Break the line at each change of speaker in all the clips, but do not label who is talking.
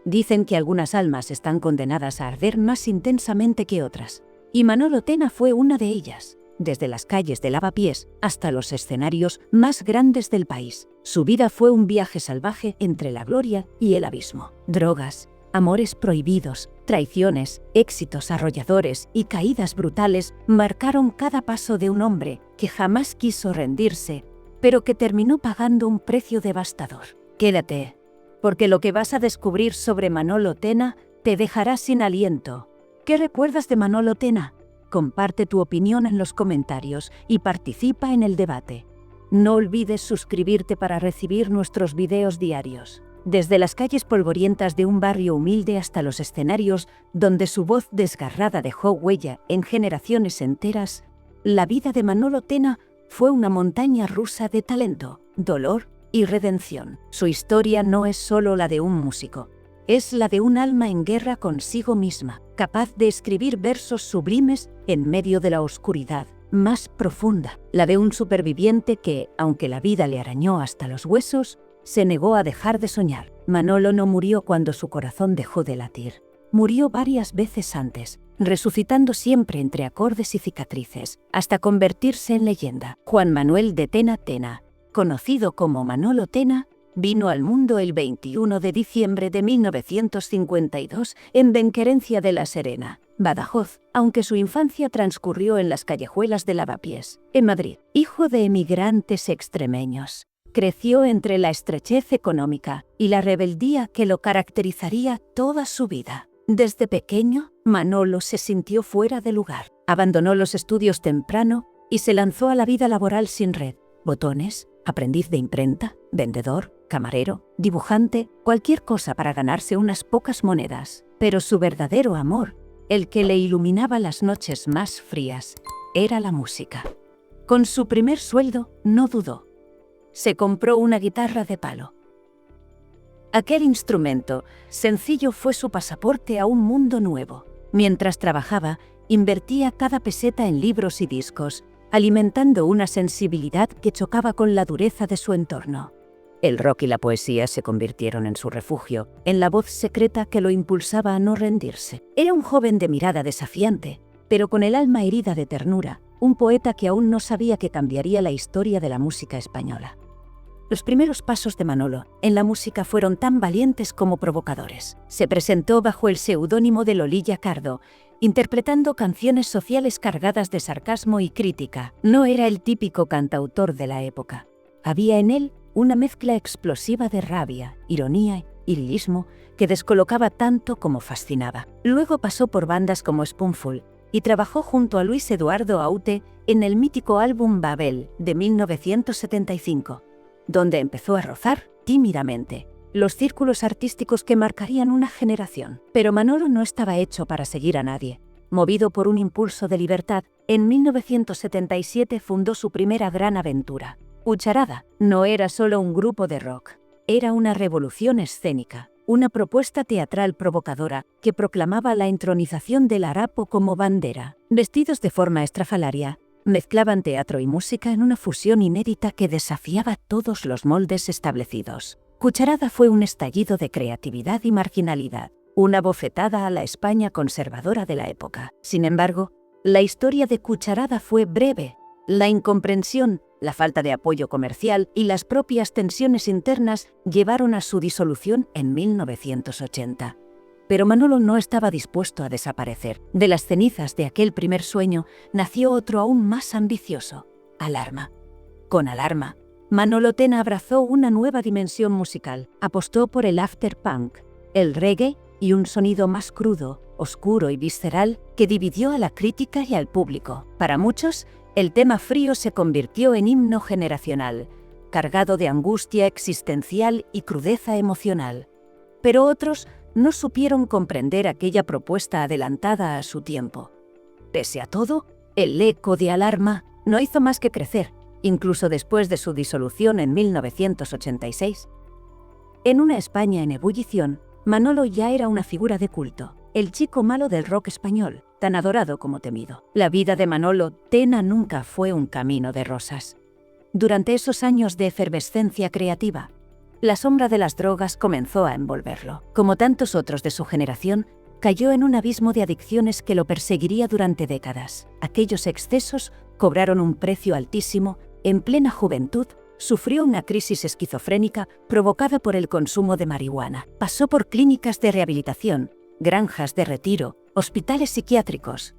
Dicen que algunas almas están condenadas a arder más intensamente que otras. Y Manolo Tena fue una de ellas. Desde las calles de Lavapiés hasta los escenarios más grandes del país. Su vida fue un viaje salvaje entre la gloria y el abismo. Drogas, amores prohibidos, traiciones, éxitos arrolladores y caídas brutales marcaron cada paso de un hombre que jamás quiso rendirse, pero que terminó pagando un precio devastador. Quédate, porque lo que vas a descubrir sobre Manolo Tena te dejará sin aliento. ¿Qué recuerdas de Manolo Tena? Comparte tu opinión en los comentarios y participa en el debate. No olvides suscribirte para recibir nuestros videos diarios. Desde las calles polvorientas de un barrio humilde hasta los escenarios donde su voz desgarrada dejó huella en generaciones enteras, la vida de Manolo Tena fue una montaña rusa de talento, dolor y redención. Su historia no es solo la de un músico. Es la de un alma en guerra consigo misma, capaz de escribir versos sublimes en medio de la oscuridad más profunda. La de un superviviente que, aunque la vida le arañó hasta los huesos, se negó a dejar de soñar. Manolo no murió cuando su corazón dejó de latir. Murió varias veces antes, resucitando siempre entre acordes y cicatrices, hasta convertirse en leyenda. Juan Manuel de Tena Tena, conocido como Manolo Tena, vino al mundo el 21 de diciembre de 1952 en Benquerencia de la Serena, Badajoz, aunque su infancia transcurrió en las callejuelas de Lavapiés, en Madrid. Hijo de emigrantes extremeños, creció entre la estrechez económica y la rebeldía que lo caracterizaría toda su vida. Desde pequeño, Manolo se sintió fuera de lugar. Abandonó los estudios temprano y se lanzó a la vida laboral sin red, botones, aprendiz de imprenta, vendedor, camarero, dibujante, cualquier cosa para ganarse unas pocas monedas. Pero su verdadero amor, el que le iluminaba las noches más frías, era la música. Con su primer sueldo, no dudó. Se compró una guitarra de palo. Aquel instrumento, sencillo, fue su pasaporte a un mundo nuevo. Mientras trabajaba, invertía cada peseta en libros y discos, alimentando una sensibilidad que chocaba con la dureza de su entorno. El rock y la poesía se convirtieron en su refugio, en la voz secreta que lo impulsaba a no rendirse. Era un joven de mirada desafiante, pero con el alma herida de ternura, un poeta que aún no sabía que cambiaría la historia de la música española. Los primeros pasos de Manolo en la música fueron tan valientes como provocadores. Se presentó bajo el seudónimo de Lolilla Cardo, interpretando canciones sociales cargadas de sarcasmo y crítica. No era el típico cantautor de la época. Había en él una mezcla explosiva de rabia, ironía y lirismo que descolocaba tanto como fascinaba. Luego pasó por bandas como Spoonful y trabajó junto a Luis Eduardo Aute en el mítico álbum Babel de 1975, donde empezó a rozar tímidamente los círculos artísticos que marcarían una generación. Pero Manolo no estaba hecho para seguir a nadie. Movido por un impulso de libertad, en 1977 fundó su primera gran aventura. Cucharada no era solo un grupo de rock, era una revolución escénica, una propuesta teatral provocadora que proclamaba la entronización del harapo como bandera. Vestidos de forma estrafalaria, mezclaban teatro y música en una fusión inédita que desafiaba todos los moldes establecidos. Cucharada fue un estallido de creatividad y marginalidad, una bofetada a la España conservadora de la época. Sin embargo, la historia de Cucharada fue breve. La incomprensión, la falta de apoyo comercial y las propias tensiones internas llevaron a su disolución en 1980. Pero Manolo no estaba dispuesto a desaparecer. De las cenizas de aquel primer sueño nació otro aún más ambicioso, Alarma. Con Alarma, Manolo Tena abrazó una nueva dimensión musical. Apostó por el afterpunk, el reggae y un sonido más crudo, oscuro y visceral que dividió a la crítica y al público. Para muchos, el tema Frío se convirtió en himno generacional, cargado de angustia existencial y crudeza emocional. Pero otros no supieron comprender aquella propuesta adelantada a su tiempo. Pese a todo, el eco de Alarma no hizo más que crecer, incluso después de su disolución en 1986. En una España en ebullición, Manolo ya era una figura de culto, el chico malo del rock español, tan adorado como temido. La vida de Manolo Tena nunca fue un camino de rosas. Durante esos años de efervescencia creativa, La sombra de las drogas comenzó a envolverlo. Como tantos otros de su generación, cayó en un abismo de adicciones que lo perseguiría durante décadas. Aquellos excesos cobraron un precio altísimo. En plena juventud, sufrió una crisis esquizofrénica provocada por el consumo de marihuana. Pasó por clínicas de rehabilitación, granjas de retiro, hospitales psiquiátricos.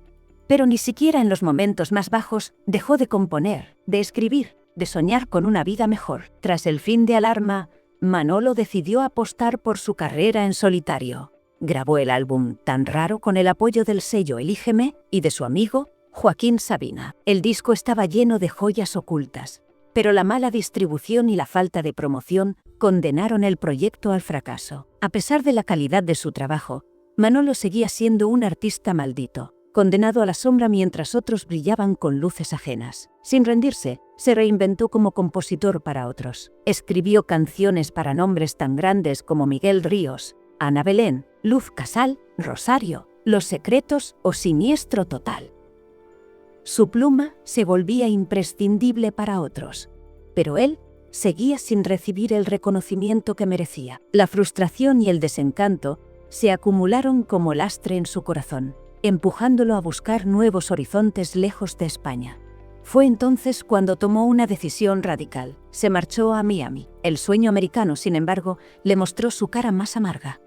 Pero ni siquiera en los momentos más bajos dejó de componer, de escribir, de soñar con una vida mejor. Tras el fin de Alarma, Manolo decidió apostar por su carrera en solitario. Grabó el álbum Tan Raro con el apoyo del sello Elígeme y de su amigo Joaquín Sabina. El disco estaba lleno de joyas ocultas, pero la mala distribución y la falta de promoción condenaron el proyecto al fracaso. A pesar de la calidad de su trabajo, Manolo seguía siendo un artista maldito, condenado a la sombra mientras otros brillaban con luces ajenas. Sin rendirse, se reinventó como compositor para otros. Escribió canciones para nombres tan grandes como Miguel Ríos, Ana Belén, Luz Casal, Rosario, Los Secretos o Siniestro Total. Su pluma se volvía imprescindible para otros, pero él seguía sin recibir el reconocimiento que merecía. La frustración y el desencanto se acumularon como lastre en su corazón, empujándolo a buscar nuevos horizontes lejos de España. Fue entonces cuando tomó una decisión radical. Se marchó a Miami. El sueño americano, sin embargo, le mostró su cara más amarga.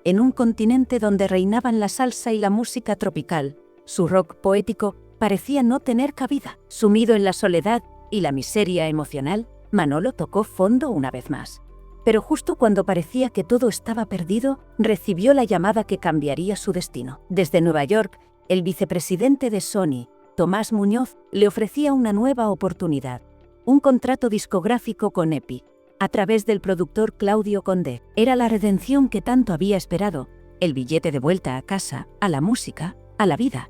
En un continente donde reinaban la salsa y la música tropical, su rock poético parecía no tener cabida. Sumido en la soledad y la miseria emocional, Manolo tocó fondo una vez más. Pero justo cuando parecía que todo estaba perdido, recibió la llamada que cambiaría su destino. Desde Nueva York, el vicepresidente de Sony, Tomás Muñoz, le ofrecía una nueva oportunidad, un contrato discográfico con Epic, a través del productor Claudio Condé. Era la redención que tanto había esperado, el billete de vuelta a casa, a la música, a la vida.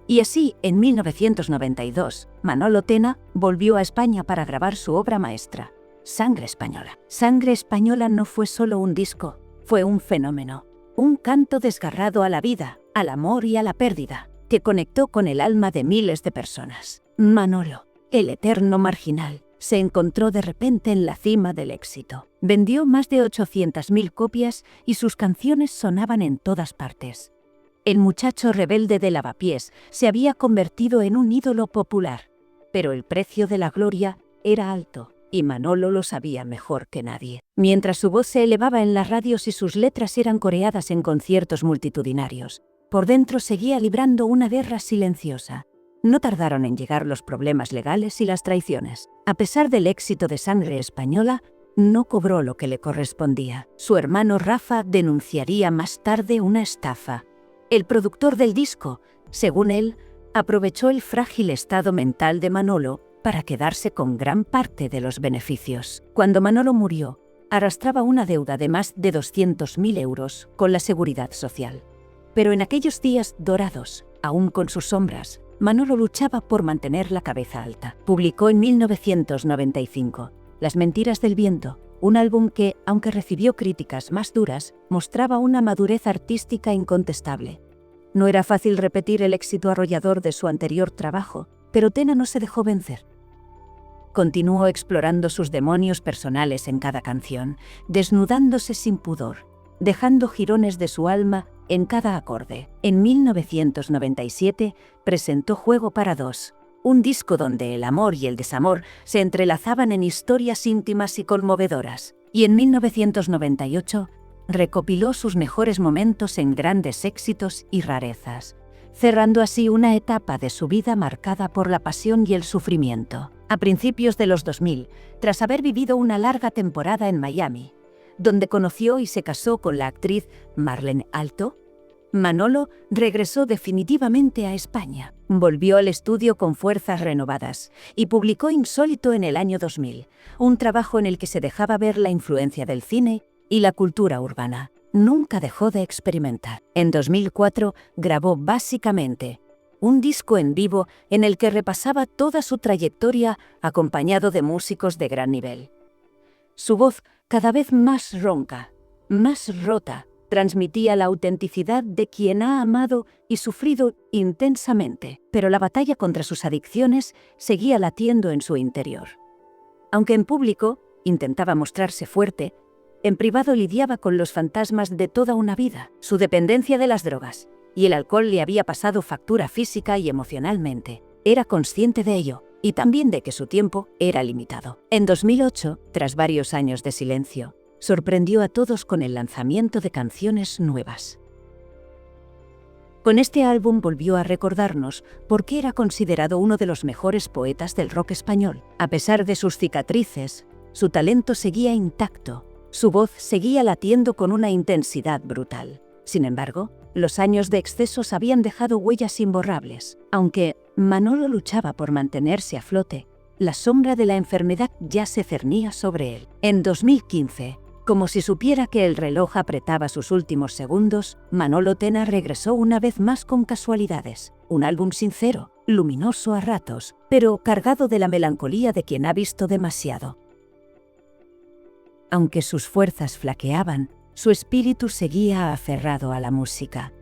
Y así, en 1992, Manolo Tena volvió a España para grabar su obra maestra, Sangre Española. Sangre Española no fue solo un disco, fue un fenómeno, un canto desgarrado a la vida, al amor y a la pérdida, que conectó con el alma de miles de personas. Manolo, el eterno marginal, se encontró de repente en la cima del éxito. Vendió más de 800.000 copias y sus canciones sonaban en todas partes. El muchacho rebelde de Lavapiés se había convertido en un ídolo popular, pero el precio de la gloria era alto, y Manolo lo sabía mejor que nadie. Mientras su voz se elevaba en las radios y sus letras eran coreadas en conciertos multitudinarios, por dentro seguía librando una guerra silenciosa. No tardaron en llegar los problemas legales y las traiciones. A pesar del éxito de Sangre Española, no cobró lo que le correspondía. Su hermano Rafa denunciaría más tarde una estafa. El productor del disco, según él, aprovechó el frágil estado mental de Manolo para quedarse con gran parte de los beneficios. Cuando Manolo murió, arrastraba una deuda de más de 200.000 euros con la Seguridad Social. Pero en aquellos días dorados, aún con sus sombras, Manolo luchaba por mantener la cabeza alta. Publicó en 1995 Las Mentiras del Viento, un álbum que, aunque recibió críticas más duras, mostraba una madurez artística incontestable. No era fácil repetir el éxito arrollador de su anterior trabajo, pero Tena no se dejó vencer. Continuó explorando sus demonios personales en cada canción, desnudándose sin pudor, dejando jirones de su alma en cada acorde. En 1997 presentó Juego para dos, un disco donde el amor y el desamor se entrelazaban en historias íntimas y conmovedoras. Y en 1998 recopiló sus mejores momentos en grandes éxitos y rarezas, cerrando así una etapa de su vida marcada por la pasión y el sufrimiento. A principios de los 2000, tras haber vivido una larga temporada en Miami, donde conoció y se casó con la actriz Marlene Alto, Manolo regresó definitivamente a España. Volvió al estudio con fuerzas renovadas y publicó Insólito en el año 2000, un trabajo en el que se dejaba ver la influencia del cine y la cultura urbana. Nunca dejó de experimentar. En 2004 grabó Básicamente, un disco en vivo en el que repasaba toda su trayectoria acompañado de músicos de gran nivel. Su voz, cada vez más ronca, más rota, transmitía la autenticidad de quien ha amado y sufrido intensamente, pero la batalla contra sus adicciones seguía latiendo en su interior. Aunque en público intentaba mostrarse fuerte, en privado lidiaba con los fantasmas de toda una vida. Su dependencia de las drogas y el alcohol le había pasado factura física y emocionalmente. Era consciente de ello y también de que su tiempo era limitado. En 2008, tras varios años de silencio, sorprendió a todos con el lanzamiento de canciones nuevas. Con este álbum volvió a recordarnos por qué era considerado uno de los mejores poetas del rock español. A pesar de sus cicatrices, su talento seguía intacto, su voz seguía latiendo con una intensidad brutal. Sin embargo, los años de excesos habían dejado huellas imborrables. Aunque Manolo luchaba por mantenerse a flote, la sombra de la enfermedad ya se cernía sobre él. En 2015, como si supiera que el reloj apretaba sus últimos segundos, Manolo Tena regresó una vez más con Casualidades, un álbum sincero, luminoso a ratos, pero cargado de la melancolía de quien ha visto demasiado. Aunque sus fuerzas flaqueaban, su espíritu seguía aferrado a la música.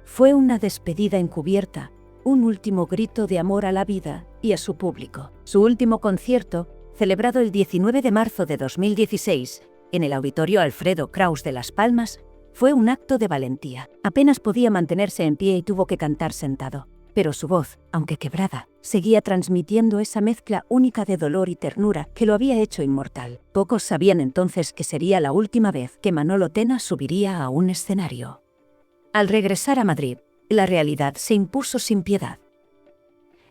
Fue una despedida encubierta, un último grito de amor a la vida y a su público. Su último concierto, celebrado el 19 de marzo de 2016 en el Auditorio Alfredo Kraus de Las Palmas, fue un acto de valentía. Apenas podía mantenerse en pie y tuvo que cantar sentado, pero su voz, aunque quebrada, seguía transmitiendo esa mezcla única de dolor y ternura que lo había hecho inmortal. Pocos sabían entonces que sería la última vez que Manolo Tena subiría a un escenario. Al regresar a Madrid, la realidad se impuso sin piedad.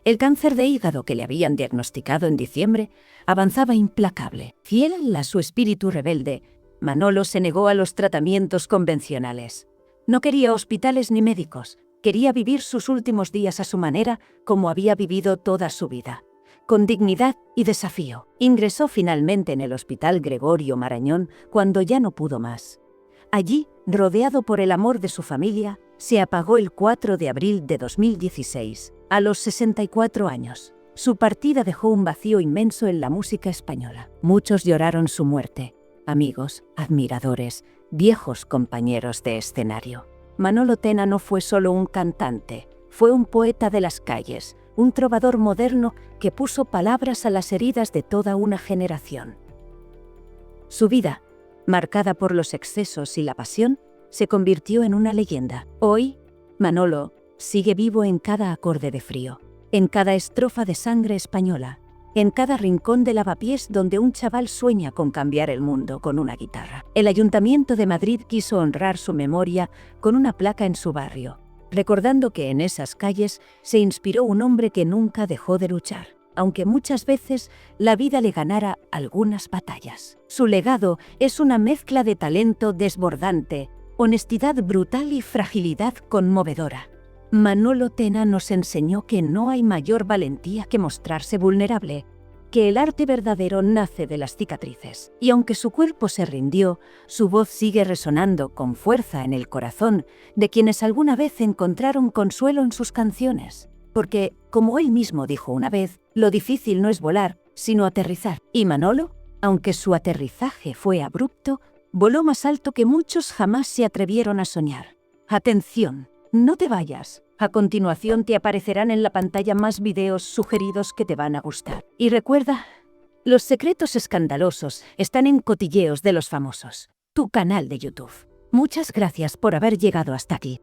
El cáncer de hígado que le habían diagnosticado en diciembre avanzaba implacable. Fiel a su espíritu rebelde, Manolo se negó a los tratamientos convencionales. No quería hospitales ni médicos, quería vivir sus últimos días a su manera, como había vivido toda su vida, con dignidad y desafío. Ingresó finalmente en el Hospital Gregorio Marañón cuando ya no pudo más. Allí, rodeado por el amor de su familia, se apagó el 4 de abril de 2016, a los 64 años. Su partida dejó un vacío inmenso en la música española. Muchos lloraron su muerte, amigos, admiradores, viejos compañeros de escenario. Manolo Tena no fue solo un cantante, fue un poeta de las calles, un trovador moderno que puso palabras a las heridas de toda una generación. Su vida, marcada por los excesos y la pasión, se convirtió en una leyenda. Hoy, Manolo sigue vivo en cada acorde de Frío, en cada estrofa de Sangre Española, en cada rincón de Lavapiés donde un chaval sueña con cambiar el mundo con una guitarra. El Ayuntamiento de Madrid quiso honrar su memoria con una placa en su barrio, recordando que en esas calles se inspiró un hombre que nunca dejó de luchar, aunque muchas veces la vida le ganara algunas batallas. Su legado es una mezcla de talento desbordante, honestidad brutal y fragilidad conmovedora. Manolo Tena nos enseñó que no hay mayor valentía que mostrarse vulnerable, que el arte verdadero nace de las cicatrices. Y aunque su cuerpo se rindió, su voz sigue resonando con fuerza en el corazón de quienes alguna vez encontraron consuelo en sus canciones. Porque, como él mismo dijo una vez, lo difícil no es volar, sino aterrizar. Y Manolo, aunque su aterrizaje fue abrupto, voló más alto que muchos jamás se atrevieron a soñar. Atención, no te vayas. A continuación te aparecerán en la pantalla más videos sugeridos que te van a gustar. Y recuerda, los secretos escandalosos están en Cotilleos de los Famosos, tu canal de YouTube. Muchas gracias por haber llegado hasta aquí.